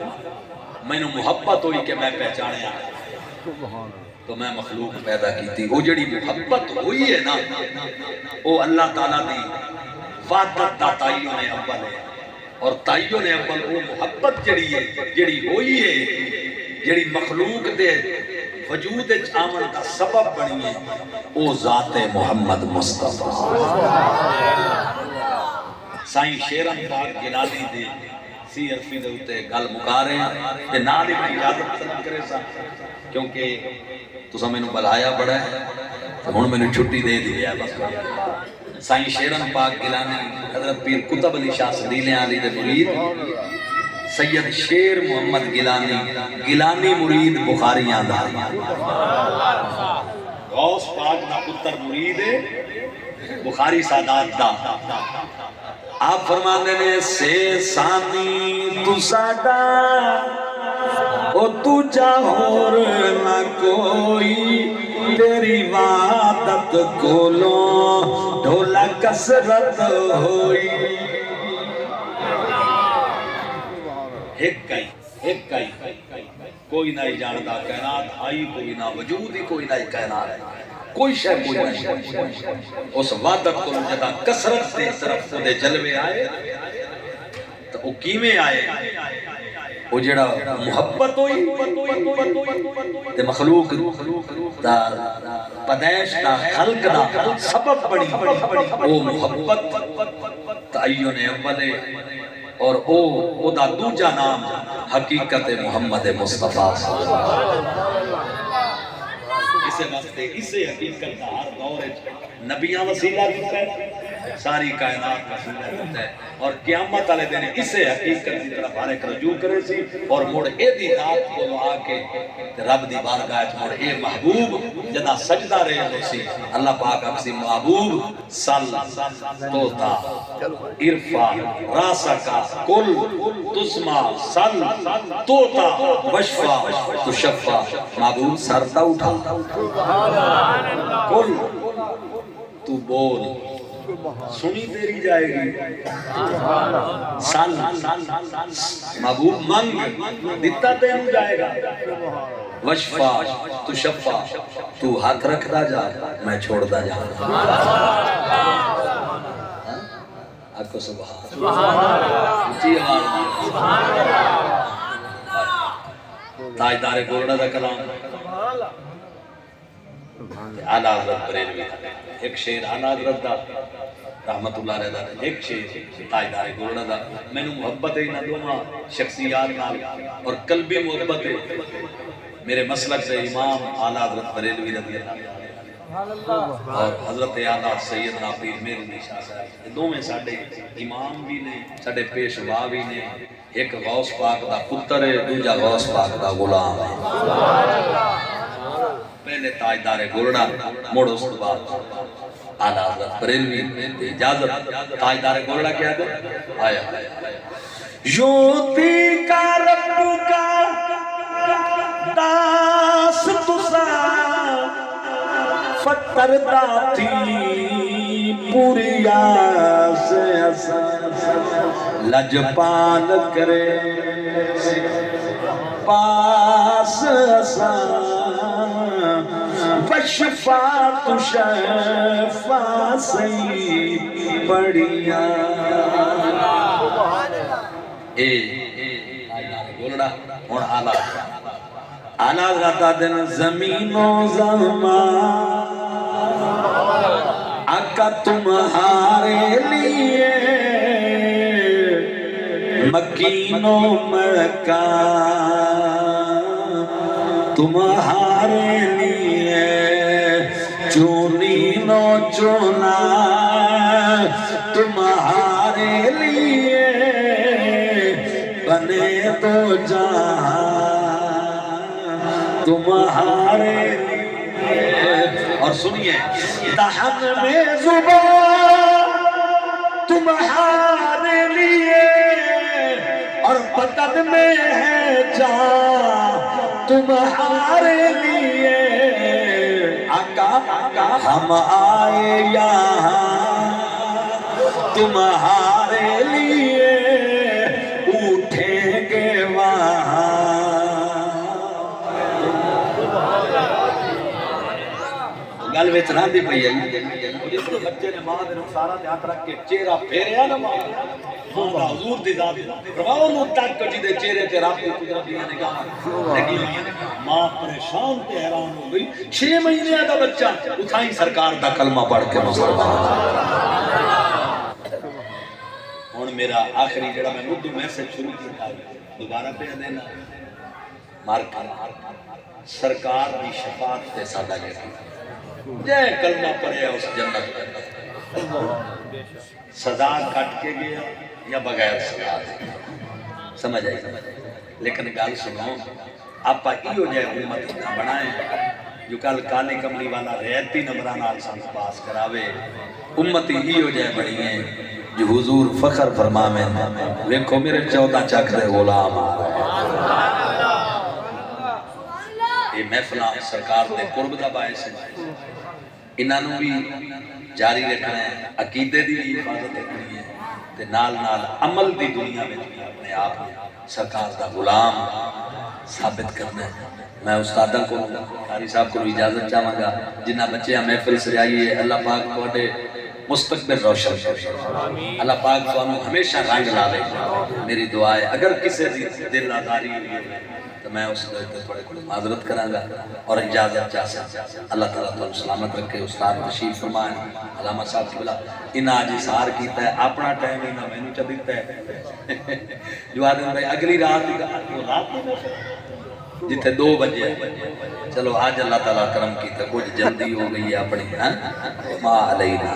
میں نے محبت ہوئی کہ میں پہچانے آیا تو میں مخلوق پیدا کی تھی وہ جڑی محبت ہوئی ہے نا وہ اللہ تعالیٰ دی وعدت دا تعین اول ہے اور تعین اول وہ محبت جڑی ہوئی ہے جڑی مخلوق دے وجود آمن کا سبب بنی ہے وہ ذات محمد مصطفیٰ سائیں شیرن پاک گلانی دے سی عرفی دے ہوتے گل مکارے ہیں کہ نال ہی میں اجازت طلب کرے سا کیونکہ تو سا میں نے بلایا بڑا ہے تو ہن میں نے چھٹی دے دی ہے بس سائیں شیرن پاک گلانی حضرت پیر قطب علی شاہ صدیل علی دے مرید سید شیر محمد گیلانی مرید بخاریاں دا غوث پاک دا پتر مرید ہے بخاری سادات دا آپ فرمانے نے سے ثانی تو ساڈا او تو جاہور نہ کوئی تیری وعدت کولو ڈھولا کسرت ہوئی ایک کئی کوئی نہ جانتا کائنات آئی کوئی نہ وجود ہی کوئی نہ کائنات کوئی شے کوئی نہیں اس وعدت کو جدا کثرت دے طرف دے جلوے آئے تو وہ کیویں آئے وہ جڑا محبت ہوئی تے مخلوق دا پیدائش دا خلق دا سبب بڑی وہ محبت تعین اول اور او دا دوجا نام حقیقت محمد مصطفیٰ صلی اللہ علیہ وسلم اسے واسطے اسے حقیقت دا ہر دور نبیاں وسیلہ دیتا ہے ساری کائنات وسیلہ دیتا ہے اور قیامت والے دن اسے حقیقت کی طرف ہر ایک رجوع کرے سی اور مڑ اے دی ذات کو آ کے رب دی بارگاہ وچ مڑ اے محبوب جدا سجدہ رہے ہو سی اللہ پاک اپسی محبوب صل توتا ارفع راسکا کل تسمع صل توتا وشفع تشفع محبوب سر تا اٹھا کل تو بول سنی تیری جائے گی سال محبوب منگ دیتا تین جائے گا وشفا تو شفا تو ہاتھ رکھتا جا میں چھوڑتا جا آپ کو سبحان تاجدار گولڑا دا کلام اعلیٰ حضرت بریلوی ایک شیر اعلیٰ حضرت دا رحمت اللہ علیہ دا ایک شیر تاجدار گولڑا دا میں نے محبت ہے نہ دوما شخصیات نال اور قلبی محبت ہے میرے مسلک سے امام اعلیٰ حضرت بریلوی رضی اللہ اور حضرت اعلیٰ سیدنا پیر میر علی شاہ صاحب یہ دو میں ساڑھے امام بھی نے ساڑھے پیشوا بھی نے ایک غوث پاک دا پتر ہے دوجا غوث پاک دا غلام ہے پہلے تاجدار گولڑا موڑ اس بعد اعلیٰ حضرت بریلوی اجازت تاجدار گولڑا کیا دے آیا یوتی کا رب کا داس تسا فتر داتی پوری آس لجپال کرے پاس وشفاعت شفا سی بڑیا اے گولڑا اور آلہ آلہ رہتا دن زمین و زمان آقا تمہارے لیے مکین و مکان تمہارے لیے چونی نو چونا تمہارے لیے بنے تو جہاں تمہارے لیے اور سنیے دہن میں زبان تمہارے لیے اور بدن میں ہے جان تمہارے لیے آقا ہم آئے یہاں تمہارے لیے اٹھیں گے وہاں گل وچ نہ دی پئی ہے بچے نے ماں دے سارا ہاتھ رکھ کے چہرہ پھیریا نا ماں حضور دی ذات پرواہ نو تک جی دے چہرے تے رب دی قدرت دی نگاہ لگی ہوئی ماں پریشان تے حیران ہو گئی 6 مہینے دا بچہ اٹھائی سرکار دا کلمہ پڑھ کے مسلمان ہن میرا آخری جڑا میں اردو میسج شروع کیتا دوبارہ پہ دینا مار سرکار دی شفاعت تے ساڈا جے کلمہ پڑھیا اس جنت سزا کٹ کے گیا یا بغیر سزا سمجھ آئی لیکن گل سنو آپ ایو جائے امت نہ بنائیں جو کل کالی کملی والا ریتی نمبران آلسان پاس کراوے امتی ایو جائے بڑی ہیں جو حضور فخر فرمامیں ویکھو میرے 14 چک دے غلام آ رہے یہ محفلہ سرکار دے قرب دا باعث ہے انہوں بھی جاری رکھنا ہے عقیدے دی بھی حفاظت رکھنی ہے تے نال نال عمل دی دنیا میں اپنے آپ سرکار دا غلام ثابت کرنا ہے. میں استادہ کو قاری صاحب کو اجازت چاہوں گا جنہ بچے محفل سجائی ہے اللہ پاک تھوڑے مستقبل روشن کرے اللہ پاک تھانوں ہمیشہ رنگ لا لے. میری دعا ہے اگر کسی دل آزاری ہوئی ہے تو میں اس کو تھوڑے کو معذرت کراں گا اور اجازت چاہ سکتا. اللہ تعالیٰ تھانوں سلامت رکھے. استاد تشریف فرمائیں. علامہ صاحب کی بلا انہاں آج اظہار کیتا ہے اپنا ٹائم انہاں مینوں چا دیتا ہے جو آدم بھائی اگلی رات جتنے 2 بجے. چلو آج اللہ تعالیٰ کرم کیتا کچھ جلدی ہو گئی ہے اپنی ما علینا